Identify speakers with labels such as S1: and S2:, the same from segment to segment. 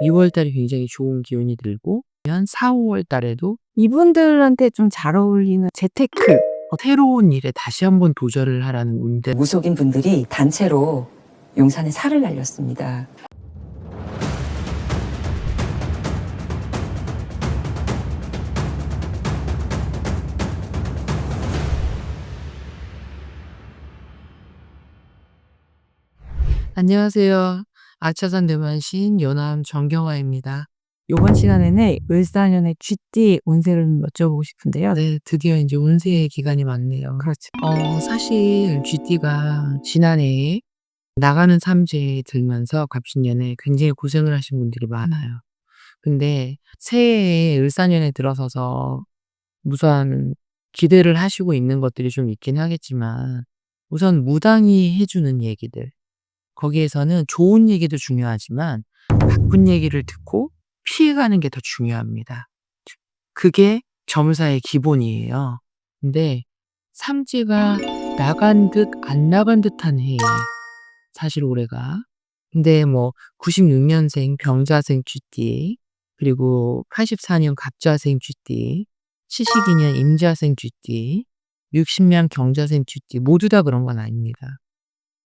S1: 2월 달이 굉장히 좋은 기운이 들고 한 4-5월 달에도
S2: 이분들한테 좀 잘 어울리는 재테크.
S1: 새로운 일에 다시 한번 도전을 하라는 운들.
S3: 무속인 분들이 단체로 용산에 살을 날렸습니다.
S1: 안녕하세요. 아차산 대만신 연암 정경화입니다.
S2: 요번 시간에는 을사년의 쥐띠 운세를 좀 여쭤보고 싶은데요.
S1: 네, 드디어 이제 운세의 기간이 왔네요.
S2: 그렇죠.
S1: 사실 쥐띠가 지난해에 나가는 삼재에 들면서 갑신년에 굉장히 고생을 하신 분들이 많아요. 근데 새해에 을사년에 들어서서 우선 기대를 하시고 있는 것들이 좀 있긴 하겠지만 우선 무당이 해주는 얘기들, 거기에서는 좋은 얘기도 중요하지만 나쁜 얘기를 듣고 피해가는 게 더 중요합니다. 그게 점사의 기본이에요. 근데 삼재가 나간 듯 안 나간 듯한 해예요. 사실 올해가. 근데 96년생 병자생 쥐띠, 그리고 84년 갑자생 쥐띠, 72년 임자생 쥐띠, 60년 경자생 쥐띠 모두 다 그런 건 아닙니다.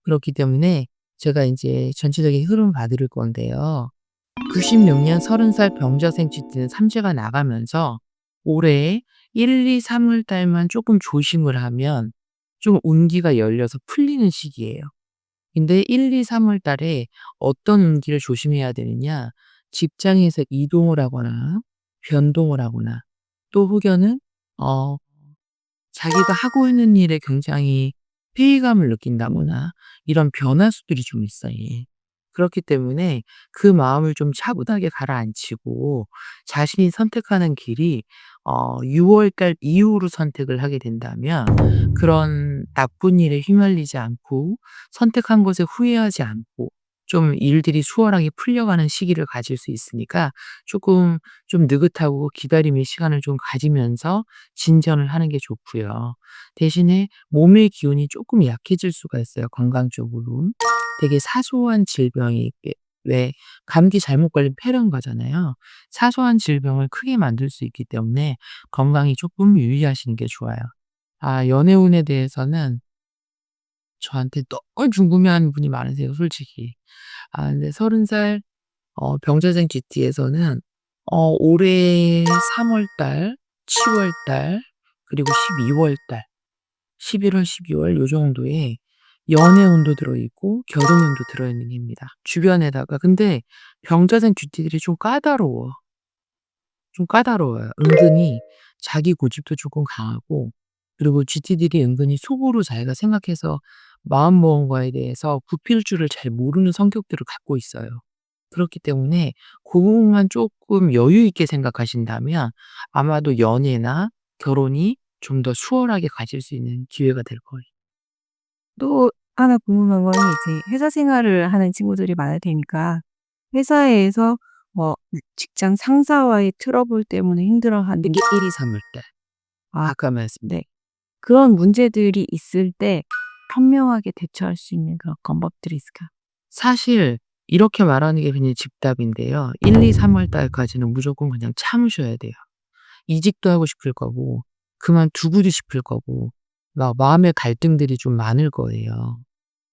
S1: 그렇기 때문에 제가 이제 전체적인 흐름 봐드릴 건데요. 96년 30살 병자생 쥐띠는 삼재가 나가면서 올해 1, 2, 3월 달만 조금 조심을 하면 좀 운기가 열려서 풀리는 시기예요. 근데 1, 2, 3월 달에 어떤 운기를 조심해야 되느냐? 직장에서 이동을 하거나 변동을 하거나 또 혹여는 자기가 하고 있는 일에 굉장히 회의감을 느낀다거나 이런 변화수들이 좀 있어요. 그렇기 때문에 그 마음을 좀 차분하게 가라앉히고 자신이 선택하는 길이 6월달 이후로 선택을 하게 된다면 그런 나쁜 일에 휘말리지 않고 선택한 것에 후회하지 않고 좀 일들이 수월하게 풀려가는 시기를 가질 수 있으니까 조금 좀 느긋하고 기다림의 시간을 좀 가지면서 진전을 하는 게 좋고요. 대신에 몸의 기운이 조금 약해질 수가 있어요, 건강적으로. 되게 사소한 질병이 왜 감기 잘못 걸리면 폐렴 가잖아요. 사소한 질병을 크게 만들 수 있기 때문에 건강이 조금 유의하시는 게 좋아요. 연애운에 대해서는 저한테 너무 궁금해하는 분이 많으세요, 솔직히. 근데 30살 병자생 GT에서는 올해 3월 달, 10월 달, 그리고 12월 달, 11월, 12월 요 정도에 연애운도 들어있고 결혼운도 들어있는 해입니다. 주변에다가 근데 병자생 GT들이 좀 까다로워. 좀 까다로워요. 은근히 자기 고집도 조금 강하고 그리고 GT들이 은근히 속으로 자기가 생각해서 마음먹은 거에 대해서 굽힐 줄을 잘 모르는 성격들을 갖고 있어요. 그렇기 때문에 그 부분만 조금 여유 있게 생각하신다면 아마도 연애나 결혼이 좀 더 수월하게 가질 수 있는 기회가 될 거예요.
S2: 또 하나 궁금한 거는 이제 회사 생활을 하는 친구들이 많을 테니까 회사에서 직장 상사와의 트러블 때문에 힘들어하는
S1: 이게 1, 2, 3월 때.
S2: 아
S1: 아까 말씀.
S2: 네. 그런 문제들이 있을 때 현명하게 대처할 수 있는 그런 방법들이 있을까요?
S1: 사실 이렇게 말하는 게 그냥 즉답인데요. 1, 2, 3월 달까지는 무조건 그냥 참으셔야 돼요. 이직도 하고 싶을 거고 그만두고도 싶을 거고 막 마음의 갈등들이 좀 많을 거예요.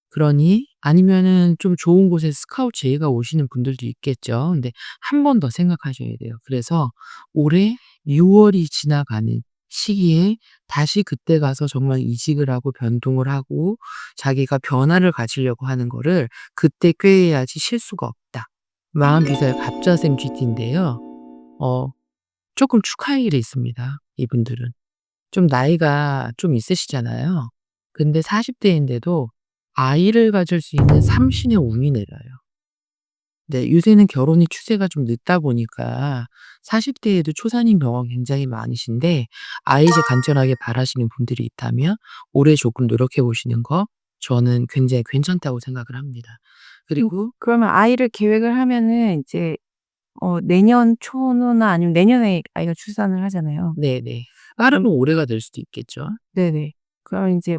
S1: 그러니 아니면은 좀 좋은 곳에 스카우트 제의가 오시는 분들도 있겠죠. 근데 한 번 더 생각하셔야 돼요. 그래서 올해 6월이 지나가는 시기에 다시 그때 가서 정말 이직을 하고 변동을 하고 자기가 변화를 가지려고 하는 거를 그때 꾀해야지 실수가 없다. 마음 비사의 갑자생 GT인데요. 조금 축하할 일이 있습니다, 이분들은. 좀 나이가 좀 있으시잖아요. 근데 40 대인데도 아이를 가질 수 있는 삼신의 운이 내려요. 네, 요새는 결혼이 추세가 좀 늦다 보니까 40 대에도 초산인 경우가 굉장히 많으신데 아이를 간절하게 바라시는 분들이 있다면 올해 조금 노력해 보시는 거 저는 굉장히 괜찮다고 생각을 합니다. 그리고
S2: 그러면 아이를 계획을 하면은 이제 내년 초나 아니면 내년에 아이가 출산을 하잖아요.
S1: 네네. 빠르면 올해가 될 수도 있겠죠.
S2: 네네. 그럼 인제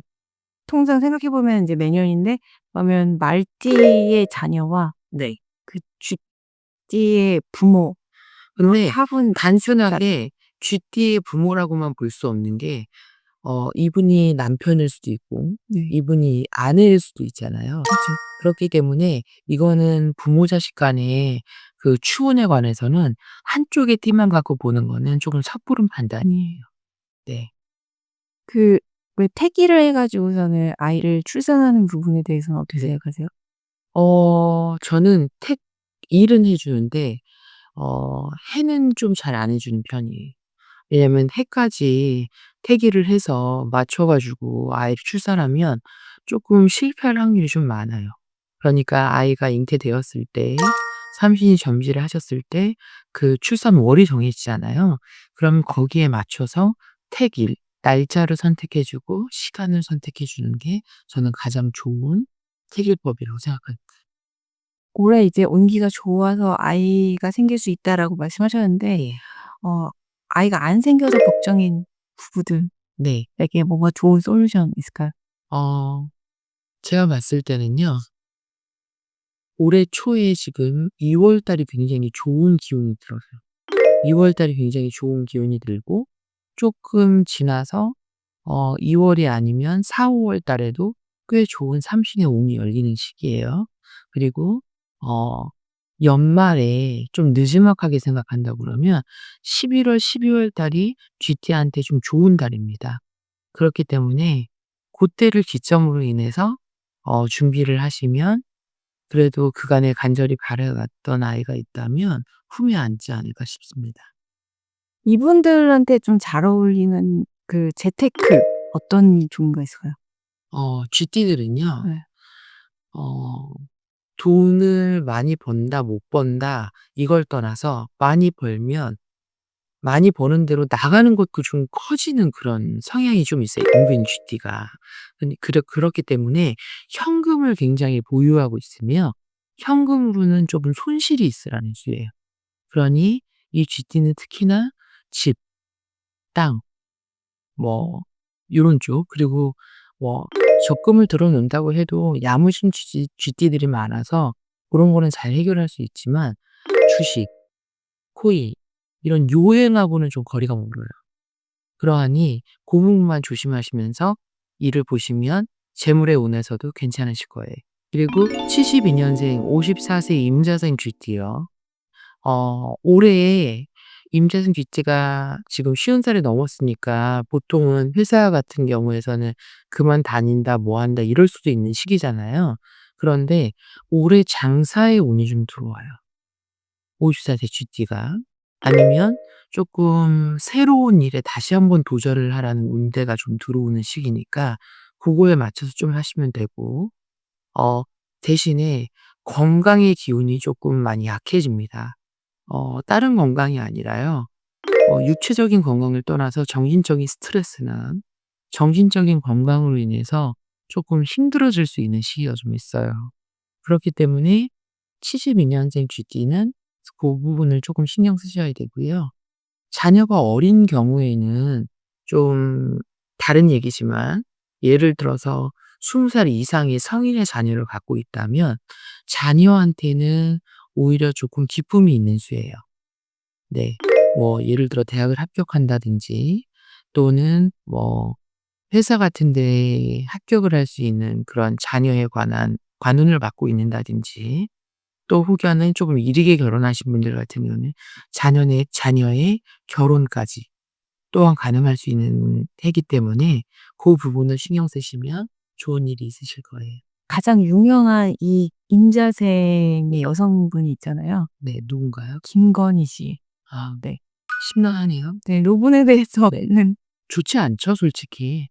S2: 통상 생각해 보면 인제 내년인데 그러면 말띠의 자녀와
S1: 네.
S2: 그 쥐 쥐띠의 부모,
S1: 근데
S2: 화분
S1: 단순하게 쥐띠의 부모라고만 볼 수 없는 게 이분이 남편일 수도 있고
S2: 네.
S1: 이분이 아내일 수도 있잖아요.
S2: 그렇죠.
S1: 그렇기 때문에 이거는 부모 자식 간의 그 추운에 관해서는 한쪽의 띠만 갖고 보는 거는 조금 섣부른 판단이에요. 네.
S2: 그 왜 태기를 해 가지고서는 아이를 출산하는 부분에 대해서는 어떻게 생각하세요?
S1: 저는 일은 해 주는데 해는 좀 잘 안 해 주는 편이에요. 왜냐면 해까지 태기를 해서 맞춰 가지고 아이를 출산하면 쪼끔 실패할 확률이 좀 많아요. 그러니까 아이가 잉태되었을 때 삼신이 점지를 하셨을 때 그 출산월이 정해지잖아요. 그럼 거기에 맞춰서 택일, 날짜를 선택해 주고 시간을 선택해 주는 게 저는 가장 좋은 태길법이라고 생각합니다.
S2: 올해 이제 운기가 좋아서 아이가 생길 수 있다라고 말씀하셨는데
S1: 네.
S2: 어 아이가 안 생겨서 걱정인 부부들에게
S1: 네.
S2: 뭔가 좋은 솔루션 있을까요?
S1: 어 제가 봤을 때는요. 올해 초에 지금 2월 달이 굉장히 좋은 기운이 들어서요. 2월 달이 굉장히 좋은 기운이 들고 쪼끔 지나서 2 월이 아니면 4-5월 달에도 꽤 좋은 삼신의 운이 열리는 시기예요. 그리고 어 연말에 좀 느지막하게 생각한다 그러면 11 월, 12월 달이 쥐띠한테 좀 좋은 달입니다. 그렇기 때문에 고때를 기점으로 인해서 준비를 하시면 그래도 그간에 간절히 바라왔던 아이가 있다면 후회 안지 않을까 싶습니다.
S2: 이분들한테 좀 잘 어울리는 그 재테크 어떤 종류가 있을까요?
S1: 쥐띠들은요.
S2: 네.
S1: 어 돈을 많이 번다 못 번다 이걸 떠나서 많이 버는 대로 나가는 것도 좀 커지는 그런 성향이 좀 있어요, 은근 쥐띠가. 그렇기 때문에 현금을 굉장히 보유하고 있으며 현금으로는 조금 손실이 있으라는 수예요. 그러니 이 쥐띠는 특히나 집, 땅 뭐 요런 쪽 그리고 뭐 적금을 들어 놓는다고 해도 야무진 쥐띠들이 많아서 고런 거는 잘 해결할 수 있지만 주식, 코인 이런 요행하고는 좀 거리가 멀어요. 그러하니 고 부분만 조심하시면서 일을 보시면 재물의 운에서도 괜찮으실 거예요. 그리고 72 년생 54세 임자생 쥐띠요. 올해 임자생 쥐띠가 지금 50살이 넘었으니까 보통은 회사 같은 경우에서는 그만 다닌다 뭐 한다 이럴 수도 있는 시기잖아요. 그런데 올해 장사의 운이 좀 들어와요. 54세 쥐띠가. 아니면 쪼끔 새로운 일에 다시 한번 도전을 하라는 운대가 좀 들어오는 시기니까 고거에 맞춰서 좀 하시면 되고 어 대신에 건강의 기운이 쪼끔 많이 약해집니다. 다른 건강이 아니라요. 육체적인 건강을 떠나서 정신적인 스트레스나 정신적인 건강으로 인해서 쪼끔 힘들어질 수 있는 시기가 좀 있어요. 그렇기 때문에 72 년생 쥐띠는 고 부분을 쪼끔 신경 쓰셔야 되고요. 자녀가 어린 경우에는 좀 다른 얘기지만 예를 들어서 20살 이상의 성인의 자녀를 갖고 있다면 자녀한테는 오히려 조금 기쁨이 있는 수예요. 네. 뭐 예를 들어 대학을 합격한다든지 또는 뭐 회사 같은 데에 합격을 할 수 있는 그런 자녀에 관한 관운을 받고 있는다든지 또 혹여는 조금 이르게 결혼하신 분들 같은 경우는 자녀의 결혼까지 또한 가능할 수 있는 해이기 때문에 고 부분을 신경 쓰시면 좋은 일이 있으실 거예요.
S2: 가장 유명한 이 임자생의 여성분이 있잖아요.
S1: 네. 누군가요?
S2: 김건희 씨.
S1: 아
S2: 네.
S1: 심란하네요.
S2: 네. 요분에
S1: 네.
S2: 대해서는
S1: 좋지 않죠 솔직히.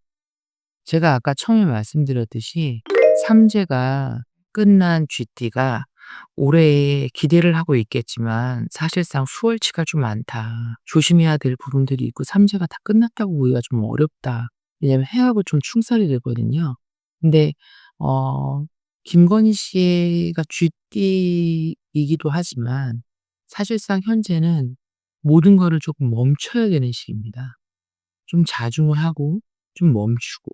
S1: 제가 아까 처음에 말씀드렸듯이 삼재가 끝난 쥐띠가 올해에 기대를 하고 있겠지만 사실상 수월치가 좀 많다. 조심해야 될 부분들이 있고 삼재가 다 끝났다고 보기가 좀 어렵다. 왜냐면 해하고 좀 충살이 되거든요. 근데 어 김건희 씨가 쥐띠이기도 하지만 사실상 현재는 모든 거를 조금 멈춰야 되는 시기입니다. 좀 자중을 하고 좀 멈추고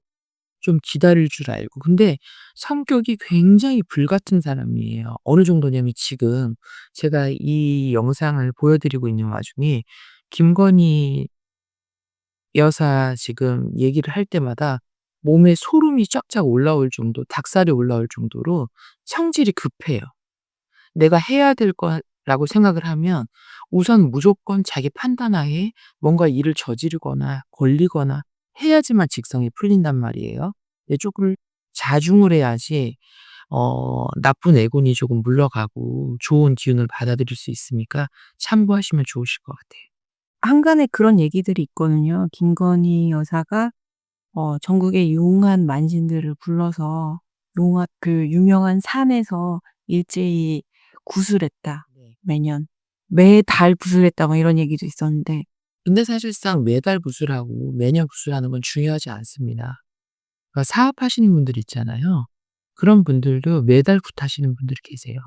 S1: 좀 기다릴 줄 알고. 근데 성격이 굉장히 불같은 사람이에요. 어느 정도냐면 지금 제가 이 영상을 보여드리고 있는 와중에 김건희 여사 지금 얘기를 할 때마다 몸에 소름이 쫙쫙 올라올 정도, 닭살이 올라올 정도로 성질이 급해요. 내가 해야 될 거라고 생각을 하면 우선 무조건 자기 판단하에 뭔가 일을 저지르거나 걸리거나 해야지만 직성이 풀린단 말이에요. 근데 쪼끔 자중을 해야지 나쁜 애군이 조금 물러가고 좋은 기운을 받아들일 수 있으니까 참고하시면 좋으실 것 같아요.
S2: 한간에 그런 얘기들이 있거든요. 김건희 여사가 전국의 용한 만신들을 불러서 용한 그 유명한 산에서 일제히 구슬했다.
S1: 네.
S2: 매년. 매달 구슬했다 뭐 이런 얘기도 있었는데
S1: 근데 사실상 매달 구슬하고 매년 구슬하는 건 중요하지 않습니다. 그러니까 사업하시는 분들 있잖아요. 그런 분들도 매달 굿하시는 분들이 계세요.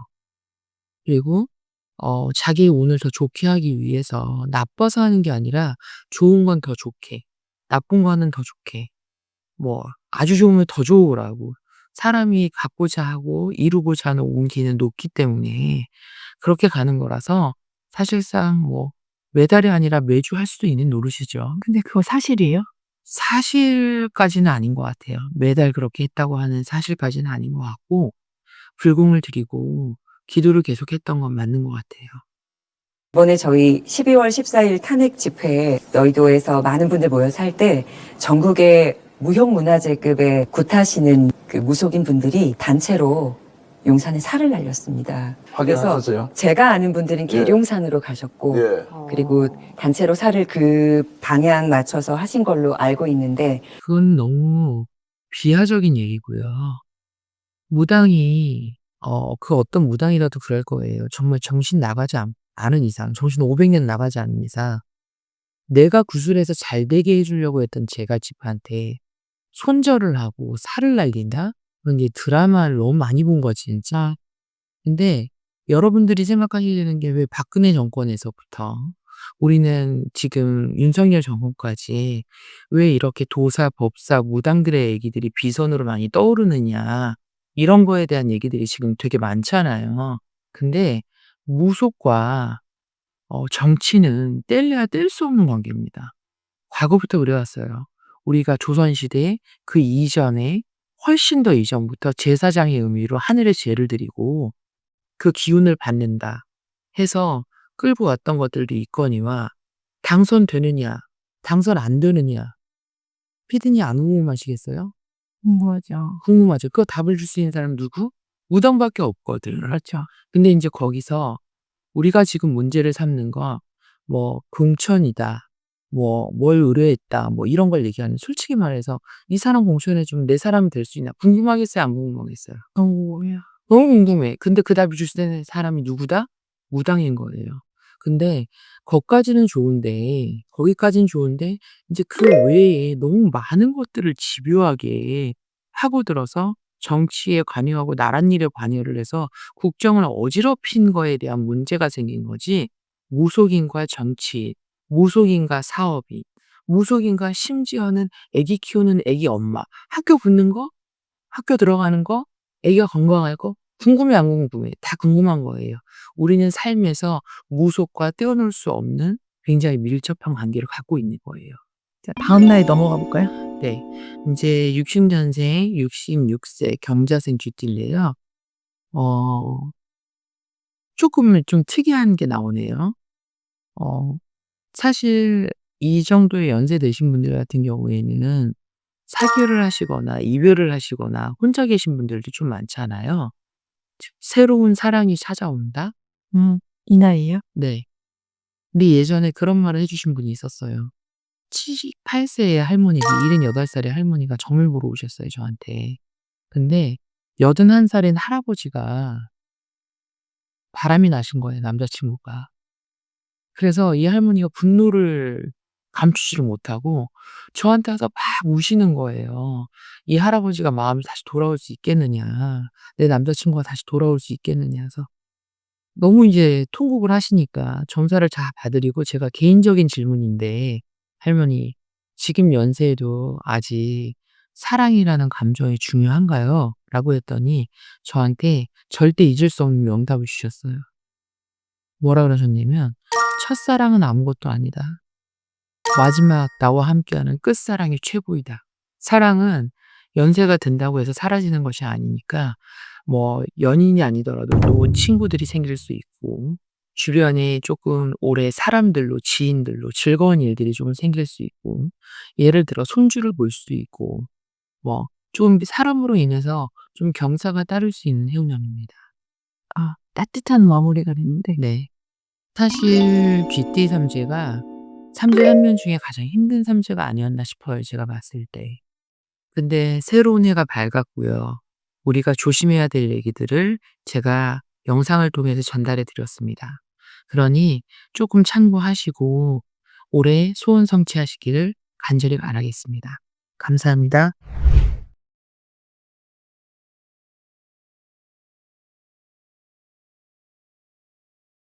S1: 그리고 자기의 운을 더 좋게 하기 위해서 나빠서 하는 게 아니라 좋은 건 더 좋게, 나쁜 거는 더 좋게, 뭐 아주 좋으면 더 좋으라고 사람이 갖고자 하고 이루고자 하는 운기는 높기 때문에 그렇게 가는 거라서 사실상 뭐 매달이 아니라 매주 할 수도 있는 노릇이죠.
S2: 근데 그거 사실이에요?
S1: 사실까지는 아닌 것 같아요. 매달 그렇게 했다고 하는 사실까지는 아닌 것 같고 불공을 드리고 기도를 계속했던 건 맞는 것 같아요.
S3: 이번에 저희 12월 14일 탄핵 집회에 여의도에서 많은 분들 모여서 할 때 전국의 무형문화재급에 굿하시는 그 무속인 분들이 단체로 용산에 살을 날렸습니다. 그래서
S4: 확인하셨어요?
S3: 제가 아는 분들은
S4: 예.
S3: 계룡산으로 가셨고
S4: 예.
S3: 그리고 단체로 살을 그 방향 맞춰서 하신 걸로 알고 있는데
S1: 그건 너무 비하적인 얘기고요. 무당이 그 어떤 무당이라도 그럴 거예요. 정말 정신 나가지 않은 이상, 정신 500년 나가지 않는 이상 내가 구슬해서 잘 되게 해 주려고 했던 제가 집한테 손절을 하고 살을 날린다? 그건 이제 드라마를 너무 많이 본 거지 진짜. 근데 여러분들이 생각하셔야 되는 게 왜 박근혜 정권에서부터 우리는 지금 윤석열 정권까지 왜 이렇게 도사, 법사, 무당들의 얘기들이 비선으로 많이 떠오르느냐. 이런 거에 대한 얘기들이 지금 되게 많잖아요. 근데 무속과 정치는 뗄래야 뗄 수 없는 관계입니다. 과거부터 그래왔어요. 우리가 조선시대 그 이전에 훨씬 더 이전부터 제사장의 의미로 하늘에 제를 드리고 그 기운을 받는다 해서 끌고 왔던 것들도 있거니와 당선되느냐, 당선 안 되느냐, 피디님 안 궁금하시겠어요?
S2: 궁금하죠.
S1: 궁금하죠. 그거 답을 줄 수 있는 사람은 누구? 무당밖에 없거든.
S2: 그렇죠.
S1: 근데 인제 거기서 우리가 지금 문제를 삼는 거 뭐 공천이다. 뭐 뭘 의뢰했다. 뭐 이런 걸 얘기하는 솔직히 말해서 이 사람 공천해 주면 내 사람이 될 수 있나? 궁금하겠어요? 안 궁금하겠어요?
S2: 너무 궁금해요.
S1: 너무 궁금해. 근데 그 답을 줄 수 있는 사람이 누구다? 무당인 거예요. 근데 거기까진 좋은데 인제 그 외에 너무 많은 것들을 집요하게 파고들어서 정치에 관여하고 나랏일에 관여를 해서 국정을 어지럽힌 거에 대한 문제가 생긴 거지 무속인과 정치인, 무속인과 사업인, 무속인과 심지어는 애기 키우는 애기 엄마, 학교 붙는 거, 학교 들어가는 거, 애기가 건강할 거 궁금해 안 궁금해? 다 궁금한 거예요. 우리는 삶에서 무속과 떼어놓을 수 없는 굉장히 밀접한 관계를 갖고 있는 거예요.
S2: 자, 다음 날에 넘어가 볼까요?
S1: 네. 인제 60년생 66세 경자생 쥐띠인데요. 어 쪼끔 좀 특이한 게 나오네요. 어 사실 이 정도의 연세 되신 분들 같은 경우에는 사귀를 하시거나 이별을 하시거나 혼자 계신 분들도 좀 많잖아요. 새로운 사랑이 찾아온다?
S2: 이 나이에요?
S1: 네. 근데 예전에 그런 말을 해 주신 분이 있었어요. 78 세의 할머니가 78 살의 할머니가 점을 보러 오셨어요, 저한테. 근데 81 살인 할아버지가 바람이 나신 거예요, 남자 친구가. 그래서 이 할머니가 분노를 감추지를 못하고 저한테 와서 막 우시는 거예요. "이 할아버지가 마음이 다시 돌아올 수 있겠느냐. 내 남자 친구가 다시 돌아올 수 있겠느냐." 해서 너무 이제 통곡을 하시니까 점사를 다 봐 드리고 제가 개인적인 질문인데 "할머니 지금 연세에도 아직 사랑이라는 감정이 중요한가요? 라고 했더니 저한테 절대 잊을 수 없는 명답을 주셨어요. 뭐라 그러셨냐면 첫사랑은 아무것도 아니다. 마지막 나와 함께하는 끝사랑이 최고이다. 사랑은 연세가 든다고 해서 사라지는 것이 아니니까 뭐 연인이 아니더라도 좋은 친구들이 생길 수 있고 주변에 조금 오래 사람들로 지인들로 즐거운 일들이 좀 생길 수 있고 예를 들어 손주를 볼 수도 있고 뭐 좀 사람으로 인해서 좀 경사가 따를 수 있는 해운년입니다.
S2: 아, 따뜻한 마무리가 됐는데.
S1: 네. 사실 쥐띠 삼재가 삼재 3년 중에 가장 힘든 삼재가 아니었나 싶어요, 제가 봤을 때. 근데 새로운 해가 밝았고요. 우리가 조심해야 될 얘기들을 제가 영상을 통해서 전달해 드렸습니다. 그러니 조금 참고하시고 올해 소원 성취하시기를 간절히 바라겠습니다. 감사합니다.